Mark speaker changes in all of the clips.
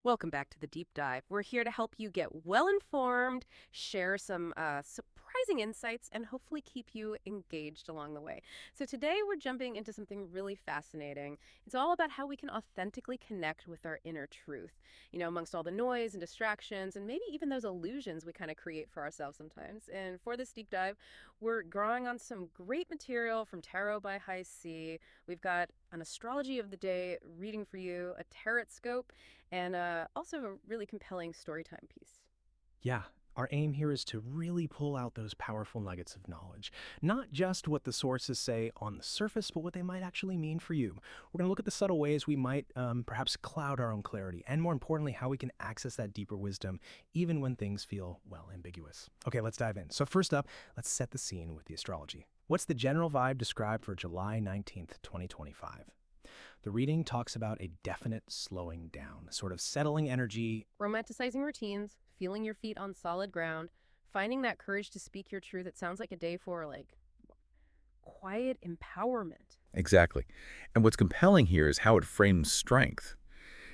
Speaker 1: Welcome back to the deep dive. We're here to help you get well informed, share some surprising insights, and hopefully keep you engaged along the way. So, today we're jumping into something really fascinating. It's all about how we can authentically connect with our inner truth, amongst all the noise and distractions, and maybe even those illusions we kind of create for ourselves sometimes. And for this deep dive, we're drawing on some great material from Tarot by High C. We've got an astrology of the day reading for you, a TarotScope, and also a really compelling storytime piece.
Speaker 2: Yeah, our aim here is to really pull out those powerful nuggets of knowledge. Not just what the sources say on the surface, but what they might actually mean for you. We're going to look at the subtle ways we might perhaps cloud our own clarity, and more importantly, how we can access that deeper wisdom even when things feel, well, ambiguous. Okay, let's dive in. So first up, let's set the scene with the astrology. What's the general vibe described for July 19th, 2025? The reading talks about a definite slowing down, sort of settling energy.
Speaker 1: Romanticizing routines, feeling your feet on solid ground, finding that courage to speak your truth. It sounds like a day for quiet empowerment.
Speaker 3: Exactly. And what's compelling here is how it frames strength.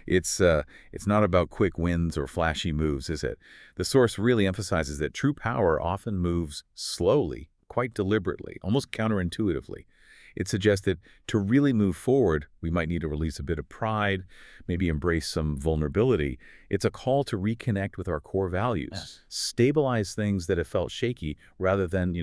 Speaker 3: It's not about quick wins or flashy moves, is it? The source really emphasizes that true power often moves slowly, quite deliberately, almost counterintuitively. It suggests that to really move forward, we might need to release a bit of pride, maybe embrace some vulnerability. It's a call to reconnect with our core values,
Speaker 2: Yes.
Speaker 3: stabilize things that have felt shaky rather than,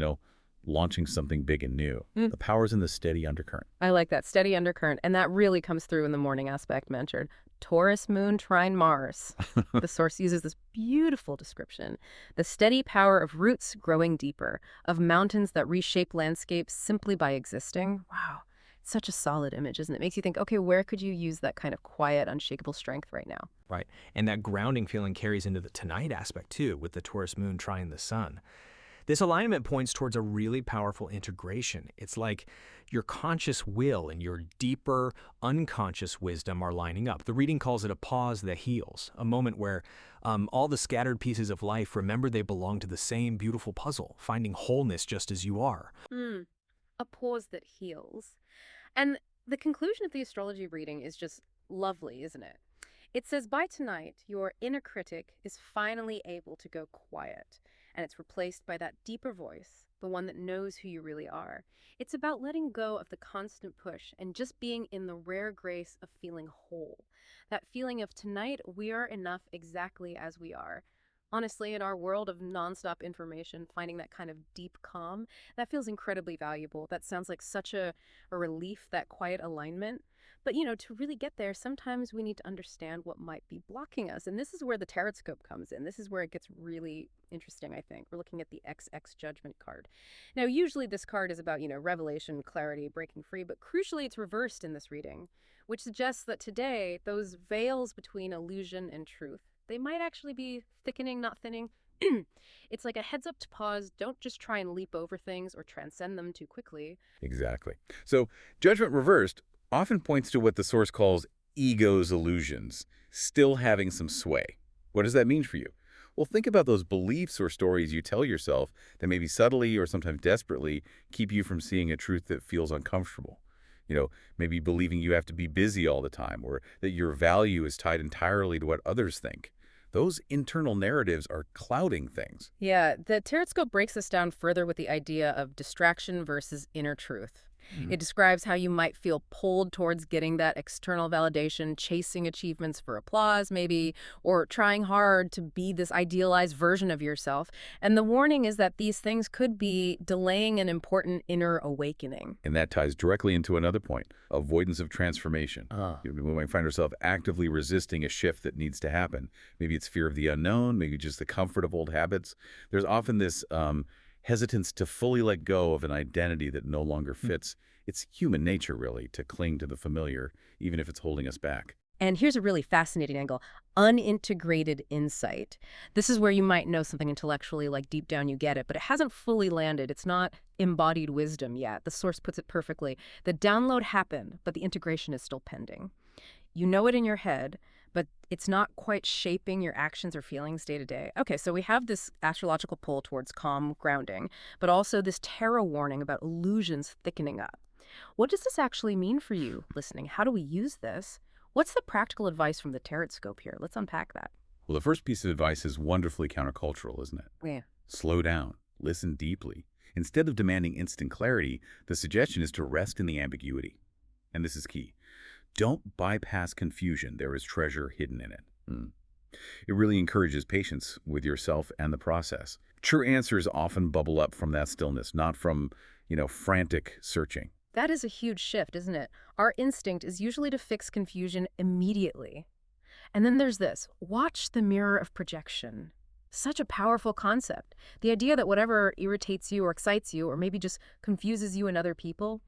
Speaker 3: launching something big and new.
Speaker 1: Mm,
Speaker 3: The power's in the steady undercurrent.
Speaker 1: I like that steady undercurrent, and that really comes through in the morning aspect mentioned. Taurus moon trine Mars. The source uses this beautiful description: the steady power of roots growing deeper, of mountains that reshape landscapes simply by existing. Wow. Such a solid image, isn't it? Makes you think, okay, where could you use that kind of quiet, unshakable strength right now?
Speaker 2: Right. And that grounding feeling carries into the tonight aspect too, with the Taurus moon trying the sun. This alignment points towards a really powerful integration. It's like your conscious will and your deeper unconscious wisdom are lining up. The reading calls it a pause that heals, a moment where all the scattered pieces of life remember they belong to the same beautiful puzzle, finding wholeness just as you are.
Speaker 1: Hmm. A pause that heals. And the conclusion of the astrology reading is just lovely, isn't it? It says, by tonight, your inner critic is finally able to go quiet, and it's replaced by that deeper voice, the one that knows who you really are. It's about letting go of the constant push and just being in the rare grace of feeling whole. That feeling of tonight, we are enough exactly as we are. Honestly, in our world of nonstop information, finding that kind of deep calm, that feels incredibly valuable. That sounds like such a relief, that quiet alignment. But, to really get there, sometimes we need to understand what might be blocking us. And this is where the tarot scope comes in. This is where it gets really interesting, I think. We're looking at the XX Judgment card. Now, usually this card is about, revelation, clarity, breaking free, but crucially, it's reversed in this reading, which suggests that today, those veils between illusion and truth, they might actually be thickening, not thinning. It's like a heads up to pause. Don't just try and leap over things or transcend them too quickly.
Speaker 3: Exactly. So judgment reversed often points to what the source calls ego's illusions, still having some sway. What does that mean for you? Well, think about those beliefs or stories you tell yourself that maybe subtly or sometimes desperately keep you from seeing a truth that feels uncomfortable. Maybe believing you have to be busy all the time or that your value is tied entirely to what others think. Those internal narratives are clouding things.
Speaker 1: Yeah, the tarot scope breaks this down further with the idea of distraction versus inner truth.
Speaker 3: Mhm.
Speaker 1: It describes how you might feel pulled towards getting that external validation, chasing achievements for applause, maybe, or trying hard to be this idealized version of yourself. And the warning is that these things could be delaying an important inner awakening.
Speaker 3: And that ties directly into another point, avoidance of transformation.
Speaker 2: Ah.
Speaker 3: We might find ourselves actively resisting a shift that needs to happen. Maybe it's fear of the unknown, maybe just the comfort of old habits. There's often this hesitance to fully let go of an identity that no longer fits. It's human nature, really, to cling to the familiar, even if it's holding us back.
Speaker 1: And here's a really fascinating angle: unintegrated insight. This is where you might know something intellectually, like deep down you get it, but it hasn't fully landed. It's not embodied wisdom yet. The source puts it perfectly. The download happened, but the integration is still pending. You know it in your head, but it's not quite shaping your actions or feelings day to day. Okay, so we have this astrological pull towards calm grounding, but also this tarot warning about illusions thickening up. What does this actually mean for you listening? How do we use this? What's the practical advice from the TarotScope here? Let's unpack that.
Speaker 3: Well, the first piece of advice is wonderfully countercultural, isn't it?
Speaker 1: Yeah.
Speaker 3: Slow down. Listen deeply. Instead of demanding instant clarity, the suggestion is to rest in the ambiguity. And this is key. Don't bypass confusion. There is treasure hidden in it. It really encourages patience with yourself and the process. True answers often bubble up from that stillness, not from, frantic searching.
Speaker 1: That is a huge shift, isn't it? Our instinct is usually to fix confusion immediately. And then there's this, watch the mirror of projection. Such a powerful concept. The idea that whatever irritates you or excites you or maybe just confuses you and other people,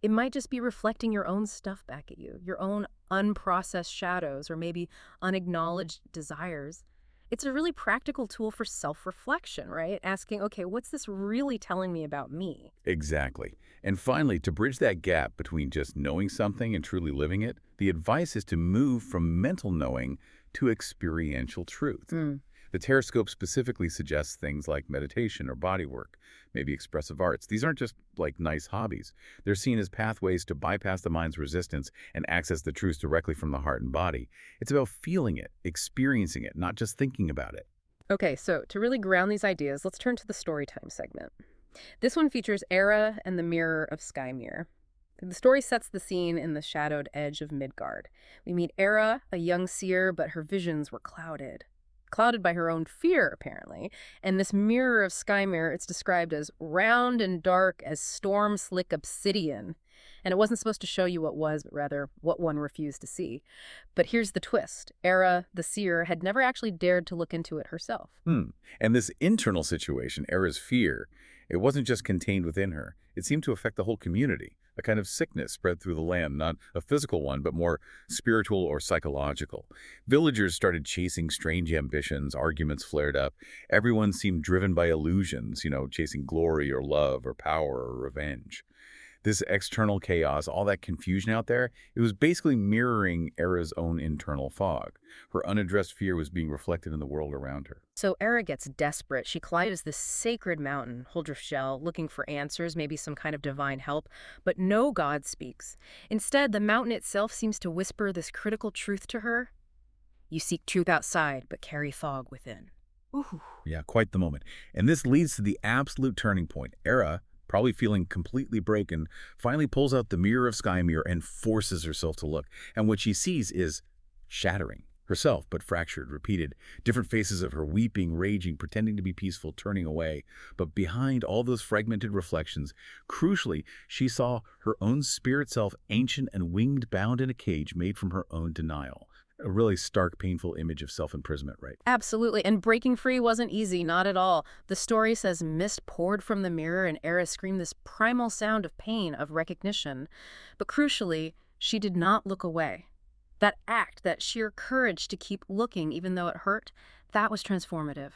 Speaker 1: it might just be reflecting your own stuff back at you, your own unprocessed shadows or maybe unacknowledged desires. It's a really practical tool for self-reflection, right? Asking, okay, what's this really telling me about me?
Speaker 3: Exactly. And finally, to bridge that gap between just knowing something and truly living it, the advice is to move from mental knowing to experiential truth. The TarotScope specifically suggests things like meditation or body work, maybe expressive arts. These aren't just like nice hobbies. They're seen as pathways to bypass the mind's resistance and access the truth directly from the heart and body. It's about feeling it, experiencing it, not just thinking about it.
Speaker 1: Okay, so to really ground these ideas, let's turn to the storytime segment. This one features Eira and the Mirror of Skymir. The story sets the scene in the shadowed edge of Midgard. We meet Eira, a young seer, but her visions were clouded by her own fear, apparently. And this Mirror of Skymir, it's described as round and dark as storm-slick obsidian. And it wasn't supposed to show you what was, but rather what one refused to see. But here's the twist. Eira, the seer, had never actually dared to look into it herself.
Speaker 3: And this internal situation, Eira's fear, it wasn't just contained within her. It seemed to affect the whole community. A kind of sickness spread through the land, not a physical one, but more spiritual or psychological. Villagers started chasing strange ambitions, arguments flared up. Everyone seemed driven by illusions, chasing glory or love or power or revenge. This external chaos, all that confusion out there, it was basically mirroring Eira's own internal fog. Her unaddressed fear was being reflected in the world around her.
Speaker 1: So Eira gets desperate. She climbs this sacred mountain, Huldref Shell, looking for answers, maybe some kind of divine help. But no god speaks. Instead, the mountain itself seems to whisper this critical truth to her. You seek truth outside, but carry fog within. Ooh.
Speaker 3: Yeah, quite the moment. And this leads to the absolute turning point. Eira, probably feeling completely broken, finally pulls out the Mirror of Skymir and forces herself to look. And what she sees is shattering. Herself, but fractured, repeated. Different faces of her weeping, raging, pretending to be peaceful, turning away. But behind all those fragmented reflections, crucially, she saw her own spirit self, ancient and winged, bound in a cage made from her own denial. A really stark, painful image of self-imprisonment, right?
Speaker 1: Absolutely. And breaking free wasn't easy, not at all. The story says mist poured from the mirror and Eira screamed this primal sound of pain, of recognition. But crucially, she did not look away. That act, that sheer courage to keep looking even though it hurt, that was transformative.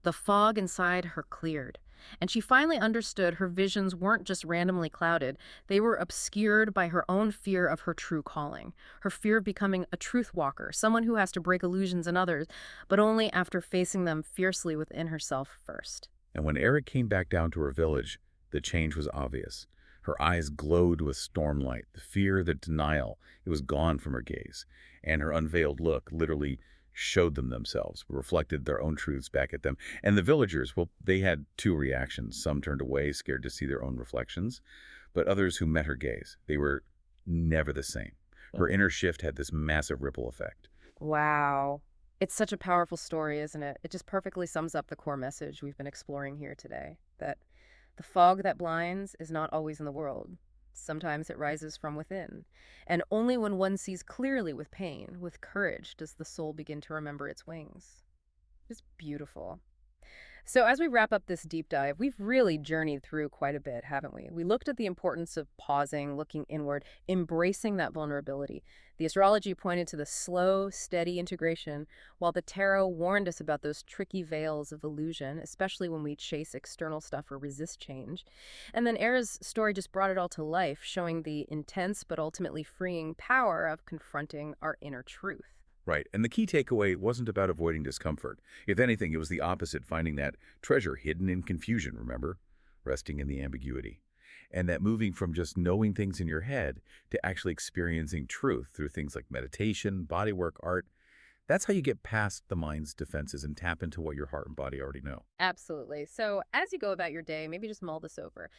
Speaker 1: The fog inside her cleared, and she finally understood her visions weren't just randomly clouded. They were obscured by her own fear of her true calling, her fear of becoming a truth walker, someone who has to break illusions in others, but only after facing them fiercely within herself first.
Speaker 3: And when Eira came back down to her village, the change was obvious. Her eyes glowed with stormlight. The fear, the denial, it was gone from her gaze. And her unveiled look literally showed them themselves, reflected their own truths back at them. And the villagers, well, they had two reactions. Some turned away, scared to see their own reflections. But others who met her gaze, they were never the same. Her inner shift had this massive ripple effect.
Speaker 1: Wow. It's such a powerful story, isn't it? It just perfectly sums up the core message we've been exploring here today, that the fog that blinds is not always in the world. Sometimes it rises from within. And only when one sees clearly with pain, with courage, does the soul begin to remember its wings. It's beautiful. So as we wrap up this deep dive, we've really journeyed through quite a bit, haven't we? We looked at the importance of pausing, looking inward, embracing that vulnerability. The astrology pointed to the slow, steady integration, while the tarot warned us about those tricky veils of illusion, especially when we chase external stuff or resist change. And then Eira's story just brought it all to life, showing the intense but ultimately freeing power of confronting our inner truth.
Speaker 3: Right, and the key takeaway wasn't about avoiding discomfort. If anything, it was the opposite, finding that treasure hidden in confusion, remember? Resting in the ambiguity. and that moving from just knowing things in your head to actually experiencing truth through things like meditation, bodywork, art, that's how you get past the mind's defenses and tap into what your heart and body already know.
Speaker 1: Absolutely. So as you go about your day, maybe just mull this over.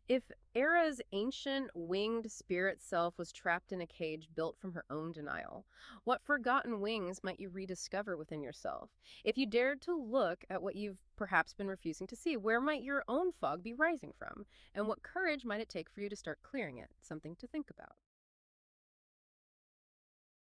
Speaker 1: If Eira's ancient winged spirit self was trapped in a cage built from her own denial, what forgotten wings might you rediscover within yourself? If you dared to look at what you've perhaps been refusing to see, where might your own fog be rising from? And what courage might it take for you to start clearing it? Something to think about.